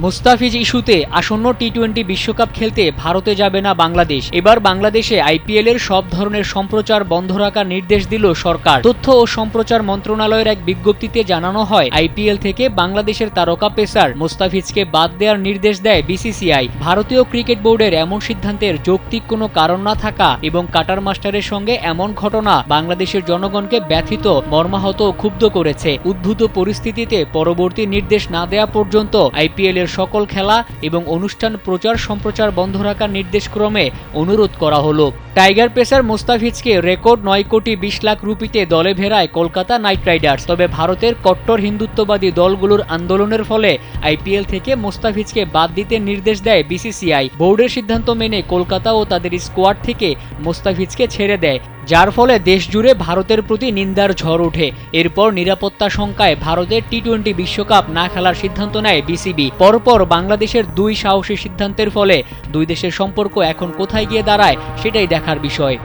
মুস্তাফিজ ইস্যুতে আসন্ন টি-20 বিশ্বকাপ খেলতে ভারতে যাবে না বাংলাদেশ। এবার বাংলাদেশে আইপিএল এর সব ধরনের সম্প্রচার বন্ধ রাখার নির্দেশ দিল সরকার। তথ্য ও সম্প্রচার মন্ত্রণালয়ের এক বিজ্ঞপ্তিতে জানানো হয়, আইপিএল থেকে বাংলাদেশের তারকা পেসার মুস্তাফিজকে বাদ দেওয়ার নির্দেশ দেয় বিসিসিআই। ভারতীয় ক্রিকেট বোর্ডের এমন সিদ্ধান্তের যৌক্তিক কোনো কারণ না থাকা এবং কাটার মাস্টারের সঙ্গে এমন ঘটনা বাংলাদেশের জনগণকে ব্যথিত, মর্মাহত ও ক্ষুব্ধ করেছে। উদ্ভূত পরিস্থিতিতে পরবর্তী নির্দেশ না দেওয়া পর্যন্ত আইপিএল এর সকল খেলা এবং অনুষ্ঠান প্রচার সম্প্রচার বন্ধ রাখার নির্দেশক্রমে অনুরোধ করা হলো। টাইগার পেসার মুস্তাফিজকে রেকর্ড 9 কোটি 20 লাখ রুপিতে দলে ভেড়ায় কলকাতা নাইট রাইডার্স। তবে ভারতের কট্টর হিন্দুত্ববাদী দলগুলোর আন্দোলনের ফলে আইপিএল থেকে মুস্তাফিজকে বাদ দিতে নির্দেশ দেয় বিসিসিআই। বোর্ডের সিদ্ধান্ত মেনে কলকাতা ও তাদের স্কোয়াড থেকে মুস্তাফিজকে ছেড়ে দেয়, যার ফলে দেশজুড়ে ভারতের প্রতি নিন্দার ঝড় ওঠে। এরপর নিরাপত্তা শঙ্কায় ভারতের টি-20 বিশ্বকাপ না খেলার সিদ্ধান্ত নেয় বিসিবি। পরপর বাংলাদেশের দুই সাহসী সিদ্ধান্তের ফলে দুই দেশের সম্পর্ক এখন কোথায় গিয়ে দাঁড়ায় সেটাই দেখার বিষয়।